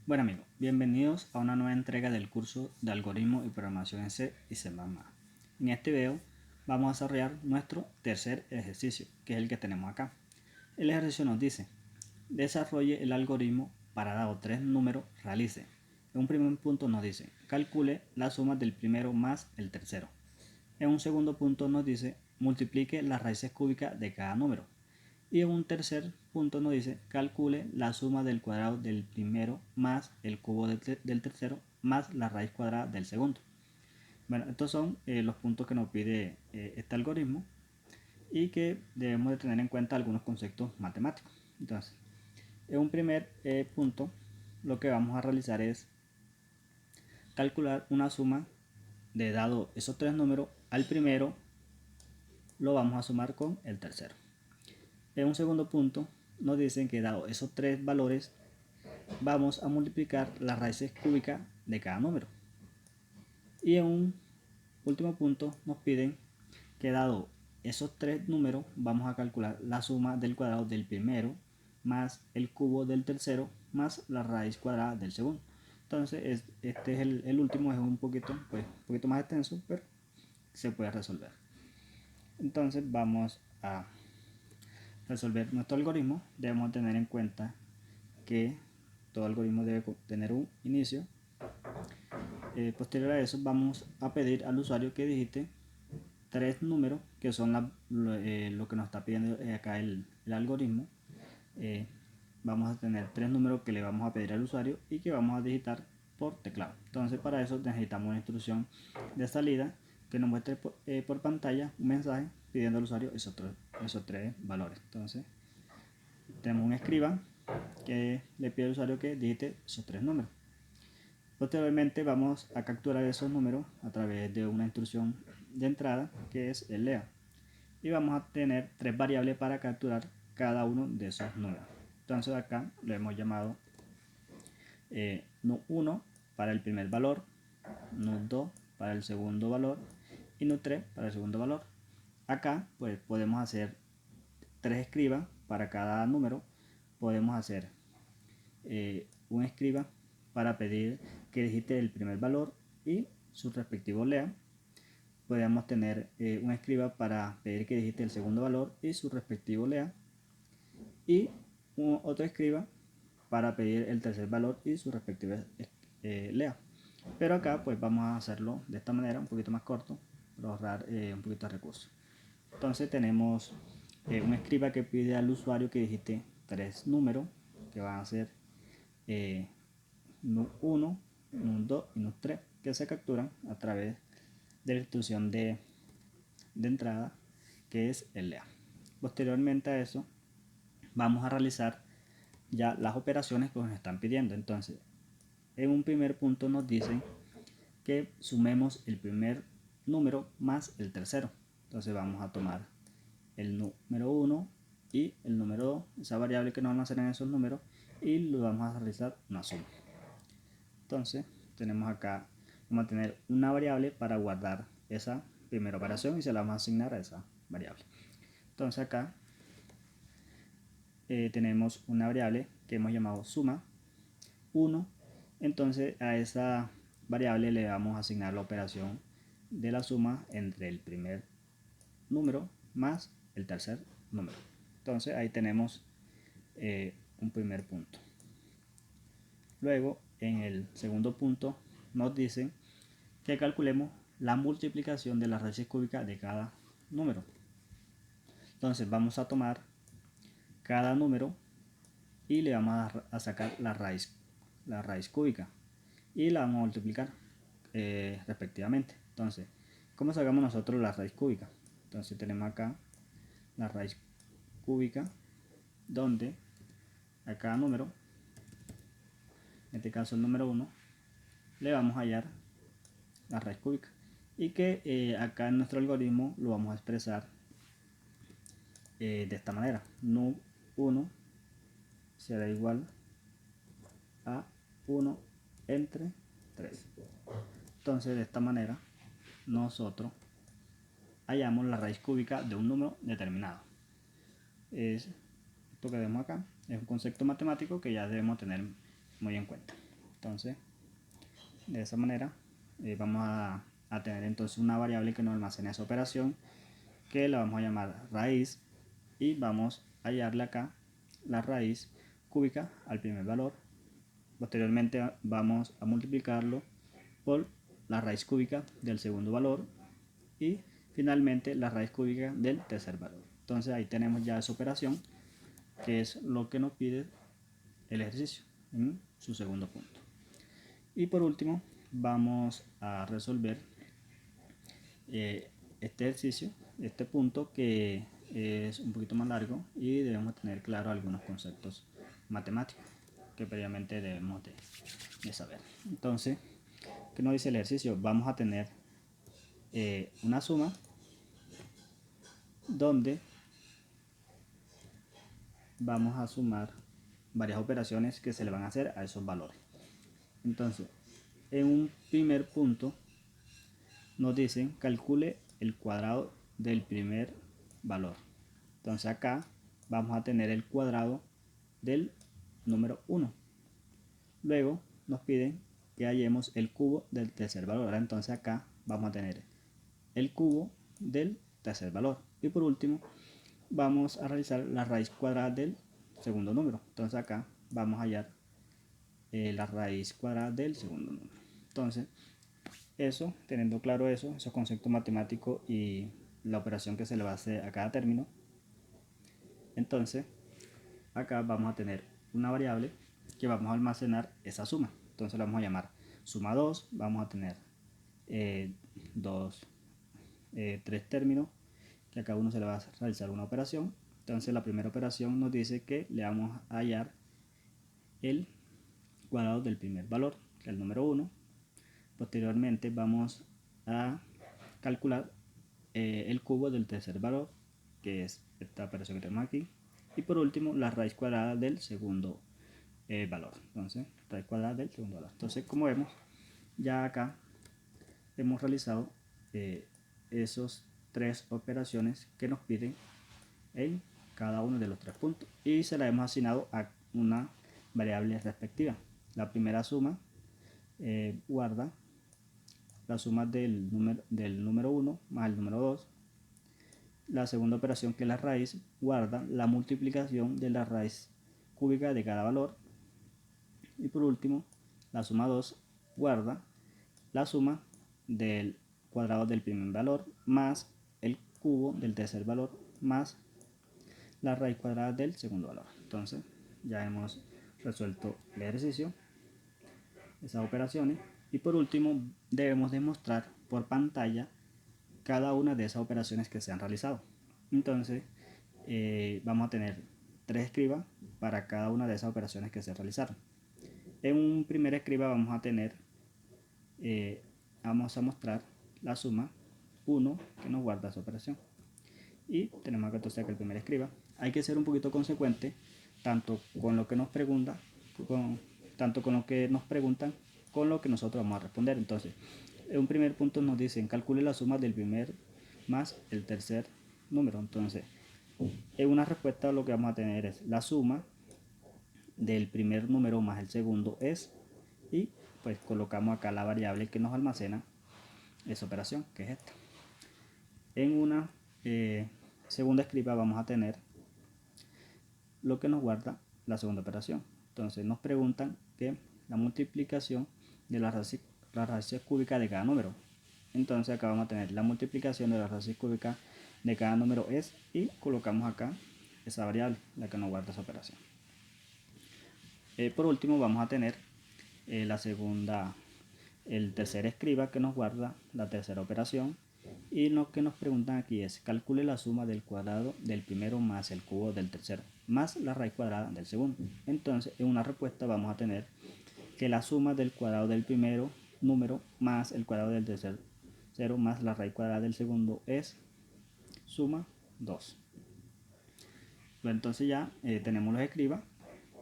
Bueno amigos, bienvenidos a una nueva entrega del curso de algoritmos y programación en C y C++. En este video vamos a desarrollar nuestro tercer ejercicio, que es el que tenemos acá. El ejercicio nos dice, desarrolle el algoritmo para dado tres números, realice. En un primer punto nos dice, calcule la suma del primero más el tercero. En un segundo punto nos dice, multiplique las raíces cúbicas de cada número. Y en un tercer punto nos dice, calcule la suma del cuadrado del primero más el cubo del tercero más la raíz cuadrada del segundo. Bueno, estos son los puntos que nos pide este algoritmo y que debemos de tener en cuenta algunos conceptos matemáticos. Entonces, en un primer punto, lo que vamos a realizar es calcular una suma de dado esos tres números, al primero lo vamos a sumar con el tercero. En un segundo punto nos dicen que dado esos tres valores vamos a multiplicar las raíces cúbicas de cada número. Y en un último punto nos piden que dado esos tres números vamos a calcular la suma del cuadrado del primero más el cubo del tercero más la raíz cuadrada del segundo. Entonces este es el último, es un poquito más extenso, pero se puede resolver. Entonces vamos a resolver nuestro algoritmo. Debemos tener en cuenta que todo algoritmo debe tener un inicio. Posterior a eso vamos a pedir al usuario que digite tres números que son lo que nos está pidiendo acá el algoritmo. Vamos a tener tres números que le vamos a pedir al usuario y que vamos a digitar por teclado. Entonces para eso necesitamos una instrucción de salida que nos muestre por pantalla un mensaje pidiendo al usuario esos tres valores. Entonces tenemos un escriba que le pide al usuario que digite esos tres números. Posteriormente vamos a capturar esos números a través de una instrucción de entrada que es el lea. Y vamos a tener tres variables para capturar cada uno de esos números. Entonces acá lo hemos llamado nu1 para el primer valor, nu2 para el segundo valor y nu3 para el segundo valor. Acá pues podemos hacer tres escribas para cada número. Podemos hacer un escriba para pedir que digite el primer valor y su respectivo lea. Podemos tener un escriba para pedir que digite el segundo valor y su respectivo lea. Y otro escriba para pedir el tercer valor y su respectivo lea. Pero acá pues vamos a hacerlo de esta manera, un poquito más corto, para ahorrar un poquito de recursos. Entonces tenemos un escriba que pide al usuario que digite tres números que van a ser nu1, nu2 y nu3, que se capturan a través de la instrucción de entrada que es el lea. Posteriormente a eso vamos a realizar ya las operaciones que nos están pidiendo. Entonces en un primer punto nos dicen que sumemos el primer número más el tercero. Entonces vamos a tomar el número 1 y el número 2, esa variable que nos almacenan esos números, y lo vamos a realizar una suma. Entonces tenemos acá, vamos a tener una variable para guardar esa primera operación y se la vamos a asignar a esa variable. Entonces acá tenemos una variable que hemos llamado suma 1. Entonces a esa variable le vamos a asignar la operación de la suma entre el primer número más el tercer número. Entonces ahí tenemos un primer punto. Luego en el segundo punto nos dicen que calculemos la multiplicación de las raíces cúbicas de cada número. Entonces vamos a tomar cada número y le vamos a sacar la raíz cúbica y la vamos a multiplicar respectivamente. Entonces, ¿cómo sacamos nosotros la raíz cúbica? Entonces tenemos acá la raíz cúbica donde a cada número, en este caso el número 1, le vamos a hallar la raíz cúbica y que acá en nuestro algoritmo lo vamos a expresar de esta manera: nu1 será igual a 1 entre 3. Entonces de esta manera nosotros hallamos la raíz cúbica de un número determinado. Esto que vemos acá es un concepto matemático que ya debemos tener muy en cuenta. Entonces, de esa manera vamos a tener entonces una variable que nos almacena esa operación, que la vamos a llamar raíz, y vamos a hallarle acá la raíz cúbica al primer valor. Posteriormente vamos a multiplicarlo por la raíz cúbica del segundo valor y finalmente la raíz cúbica del tercer valor. Entonces ahí tenemos ya esa operación, que es lo que nos pide el ejercicio en su segundo punto. Y por último vamos a resolver este ejercicio, este punto, que es un poquito más largo y debemos tener claro algunos conceptos matemáticos que previamente debemos de saber. Entonces, ¿qué nos dice el ejercicio? Vamos a tener una suma donde vamos a sumar varias operaciones que se le van a hacer a esos valores. Entonces, en un primer punto nos dicen calcule el cuadrado del primer valor. Entonces acá vamos a tener el cuadrado del número 1. Luego nos piden que hallemos el cubo del tercer valor. Entonces acá vamos a tener el cubo del tercer valor. Y por último vamos a realizar la raíz cuadrada del segundo número. Entonces acá vamos a hallar la raíz cuadrada del segundo número. Entonces, eso, teniendo claro eso, esos conceptos matemáticos y la operación que se le va a hacer a cada término, entonces acá vamos a tener una variable que vamos a almacenar esa suma. Entonces la vamos a llamar suma 2. Vamos a tener tres términos que a cada uno se le va a realizar una operación. Entonces la primera operación nos dice que le vamos a hallar el cuadrado del primer valor, que es el número 1. Posteriormente vamos a calcular el cubo del tercer valor, que es esta operación que tenemos aquí. Y por último, la raíz cuadrada del segundo valor. Entonces, raíz cuadrada del segundo valor. Entonces, como vemos, ya acá hemos realizado esos tres operaciones que nos piden en cada uno de los tres puntos y se la hemos asignado a una variable respectiva. La primera suma guarda la suma del número 1 más el número 2. La segunda operación, que es la raíz, guarda la multiplicación de la raíz cúbica de cada valor. Y por último, la suma 2 guarda la suma del cuadrado del primer valor más el cubo del tercer valor más la raíz cuadrada del segundo valor. Entonces ya hemos resuelto el ejercicio, esas operaciones, y por último debemos demostrar por pantalla cada una de esas operaciones que se han realizado. Entonces vamos a tener 3 escribas para cada una de esas operaciones que se realizaron. En un primer escriba vamos a tener vamos a mostrar la suma 1 que nos guarda esa operación, y tenemos acá entonces que el primer escriba. Hay que ser un poquito consecuente tanto con lo que nos preguntan con lo que nosotros vamos a responder. Entonces, en un primer punto nos dicen calcule la suma del primer más el tercer número. Entonces, en una respuesta lo que vamos a tener es la suma del primer número más el segundo es, y pues colocamos acá la variable que nos almacena esa operación, que es esta. En una segunda escriba vamos a tener lo que nos guarda la segunda operación. Entonces nos preguntan que la multiplicación de la raíz cúbica de cada número. Entonces acá vamos a tener la multiplicación de la raíz cúbica de cada número es, y colocamos acá esa variable, la que nos guarda esa operación. Por último vamos a tener el tercer escriba que nos guarda la tercera operación, y lo que nos preguntan aquí es calcule la suma del cuadrado del primero más el cubo del tercero más la raíz cuadrada del segundo. Entonces en una respuesta vamos a tener que la suma del cuadrado del primero número más el cuadrado del tercero más la raíz cuadrada del segundo es suma 2. Entonces ya tenemos los escribas,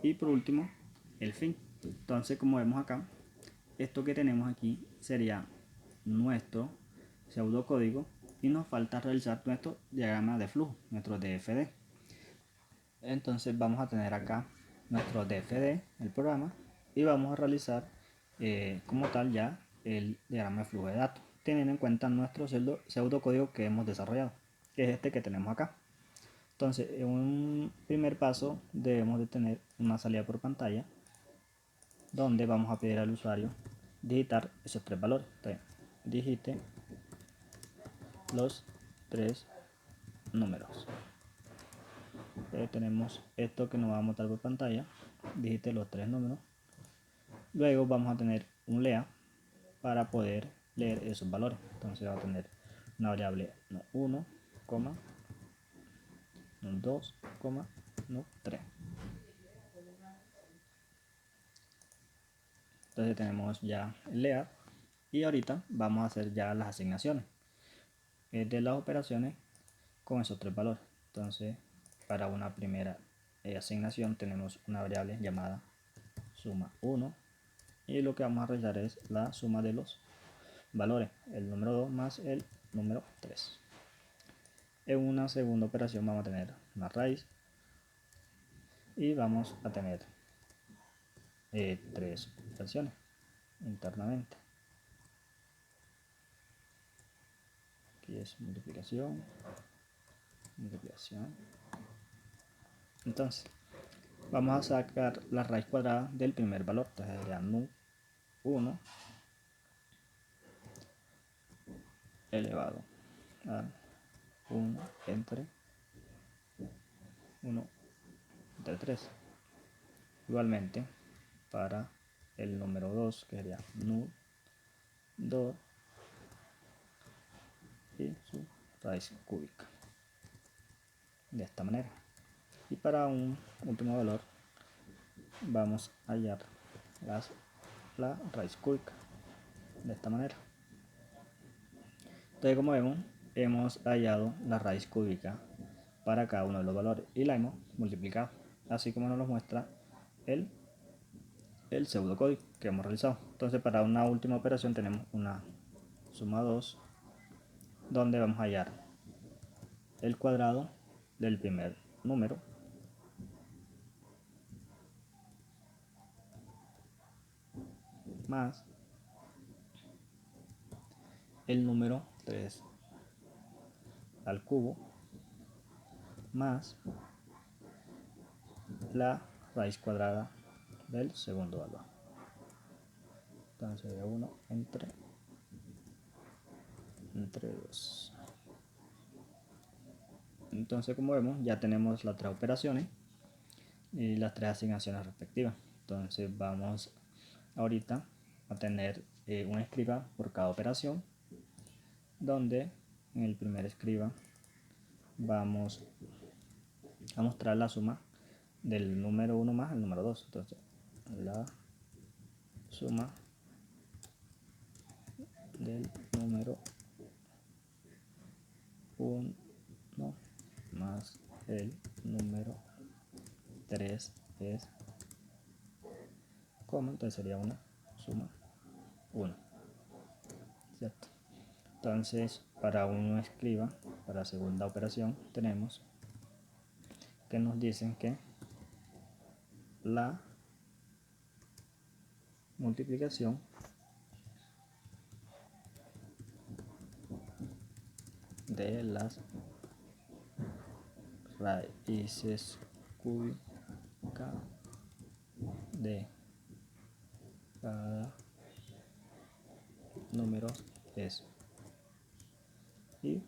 y por último el fin. Entonces, como vemos acá, esto que tenemos aquí sería nuestro pseudocódigo, y nos falta realizar nuestro diagrama de flujo, nuestro DFD. Entonces vamos a tener acá nuestro DFD, el programa, y vamos a realizar como tal ya el diagrama de flujo de datos, teniendo en cuenta nuestro pseudocódigo que hemos desarrollado, que es este que tenemos acá. Entonces, en un primer paso debemos de tener una salida por pantalla donde vamos a pedir al usuario digitar esos tres valores. Entonces, digite los tres números. Tenemos esto que nos va a mostrar por pantalla, digite los tres números. Luego vamos a tener un lea para poder leer esos valores. Entonces va a tener una variable 1, no 2, no 3. Entonces tenemos ya el lea y ahorita vamos a hacer ya las asignaciones de las operaciones con esos tres valores. Entonces para una primera asignación tenemos una variable llamada suma 1 y lo que vamos a realizar es la suma de los valores, el número 2 más el número 3. En una segunda operación vamos a tener una raíz y vamos a tener tres operaciones internamente. Aquí es multiplicación. Entonces vamos a sacar la raíz cuadrada del primer valor. Entonces sería nu 1 elevado a 1 entre 1 entre 3. Igualmente para el número 2, que sería nu 2 y su raíz cúbica, de esta manera. Y para un último valor vamos a hallar la raíz cúbica, de esta manera. Entonces, como vemos, hemos hallado la raíz cúbica para cada uno de los valores y la hemos multiplicado, así como nos lo muestra el pseudocódigo que hemos realizado. Entonces, para una última operación tenemos una suma 2, donde vamos a hallar el cuadrado del primer número más el número 3 al cubo más la raíz cuadrada del segundo valor. Entonces, de 1 entre 2. Entonces, como vemos, ya tenemos las tres operaciones y las tres asignaciones respectivas. Entonces vamos ahorita a tener un escriba por cada operación, donde en el primer escriba vamos a mostrar la suma del número 1 más el número 2. Entonces la suma del número 1 más el número 3 es como, entonces sería una suma 1, ¿cierto? Entonces, para un escriba, para la segunda operación, tenemos que nos dicen que la multiplicación de las raíces cúbicas de cada número es, y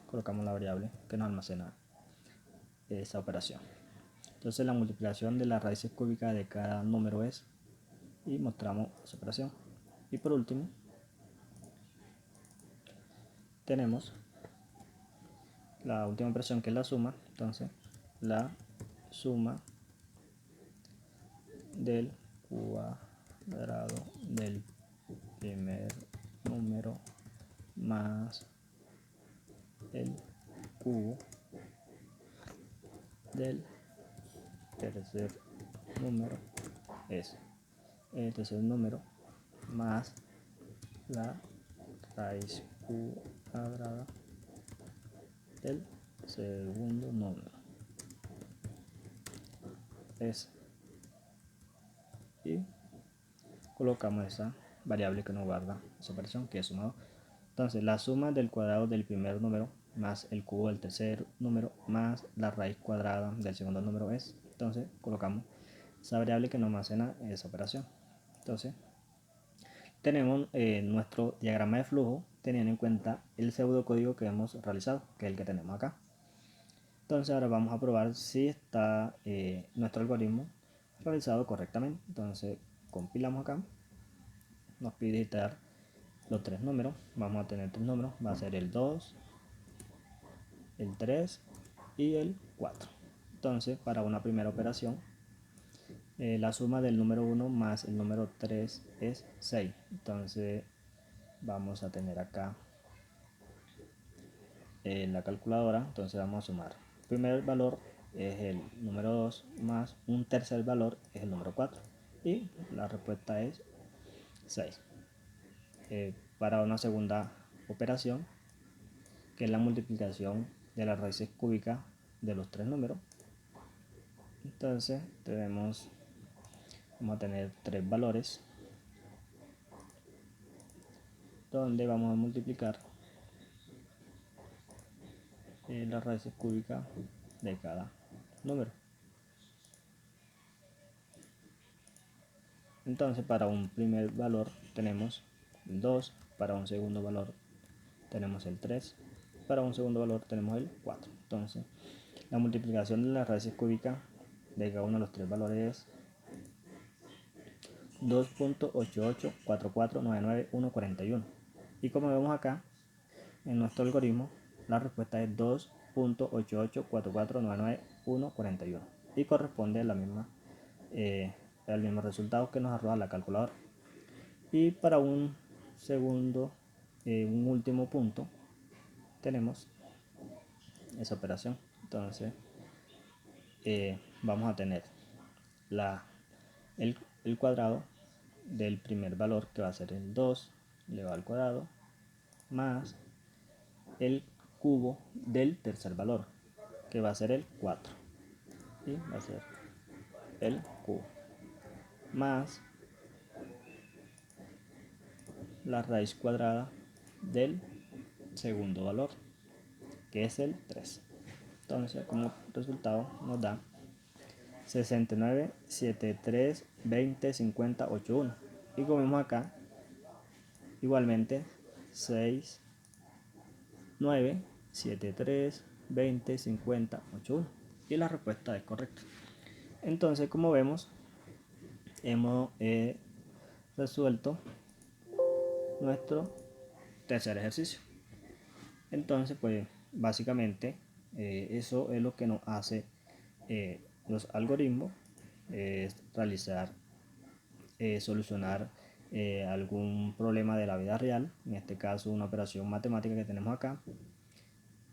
colocamos la variable que nos almacena esa operación. Entonces la multiplicación de las raíces cúbicas de cada número es, y mostramos esa operación. Y por último tenemos la última operación, que es la suma. Entonces la suma del cuadrado del primer número más el cubo del tercer número es el tercer número más la raíz cuadrada del segundo número es, y colocamos esa variable que nos guarda esa operación, que es suma 2. Entonces la suma del cuadrado del primer número más el cubo del tercer número más la raíz cuadrada del segundo número es. Entonces colocamos esa variable que nos almacena esa operación. Entonces tenemos nuestro diagrama de flujo teniendo en cuenta el pseudocódigo que hemos realizado, que es el que tenemos acá. Entonces ahora vamos a probar si está nuestro algoritmo realizado correctamente. Entonces compilamos acá, nos pide digitar los tres números, vamos a tener tres números, va a ser el 2, el 3 y el 4. Entonces para una primera operación, la suma del número 1 más el número 3 es 6. Entonces vamos a tener acá la calculadora, entonces vamos a sumar. El primer valor es el número 2 más un tercer valor es el número 4 y la respuesta es 6. Para una segunda operación, que es la multiplicación de las raíces cúbicas de los tres números, entonces vamos a tener tres valores donde vamos a multiplicar las raíces cúbicas de cada número. Entonces para un primer valor tenemos el 2, para un segundo valor tenemos el 3, para un segundo valor tenemos el 4. Entonces la multiplicación de las raíces cúbicas de cada uno de los tres valores es 2.88449941. Y como vemos acá en nuestro algoritmo, la respuesta es 2.8844994141 y corresponde a la misma al mismo resultado que nos arroja la calculadora. Y para un segundo, un último punto, tenemos esa operación. Entonces vamos a tener el cuadrado del primer valor, que va a ser el 2 elevado al cuadrado, más el cubo del tercer valor, que va a ser el 4, y va a ser el cubo, más la raíz cuadrada del segundo valor, que es el 3. Entonces como resultado nos da 69, 73, 20, 50, 81. Y como vemos acá, igualmente 6, 9, 7, 3, 20, 50, 81. Y la respuesta es correcta. Entonces, como vemos, hemos resuelto nuestro tercer ejercicio. Entonces, pues básicamente eso es lo que nos hace los algoritmos, realizar, solucionar algún problema de la vida real, en este caso una operación matemática que tenemos acá,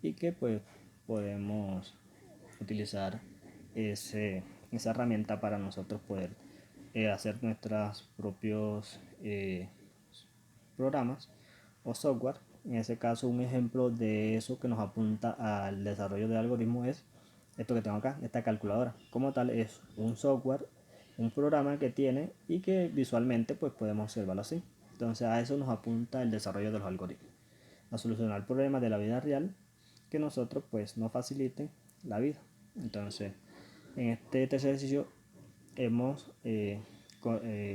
y que pues podemos utilizar esa herramienta para nosotros poder hacer nuestros propios programas o software. En ese caso, un ejemplo de eso que nos apunta al desarrollo de algoritmos es esto que tengo acá, esta calculadora. Como tal, es un software, un programa que tiene y que visualmente pues podemos observarlo así. Entonces a eso nos apunta el desarrollo de los algoritmos, a solucionar problemas de la vida real que nosotros pues nos faciliten la vida. Entonces en este tercer ejercicio hemos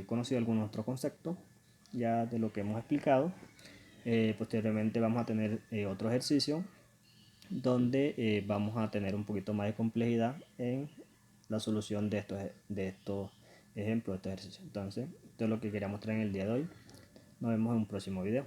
conocido algunos otros conceptos ya de lo que hemos explicado. Posteriormente vamos a tener otro ejercicio donde vamos a tener un poquito más de complejidad en la solución de estos ejemplos, de estos ejercicios. Entonces, esto es lo que quería mostrar en el día de hoy. Nos vemos en un próximo video.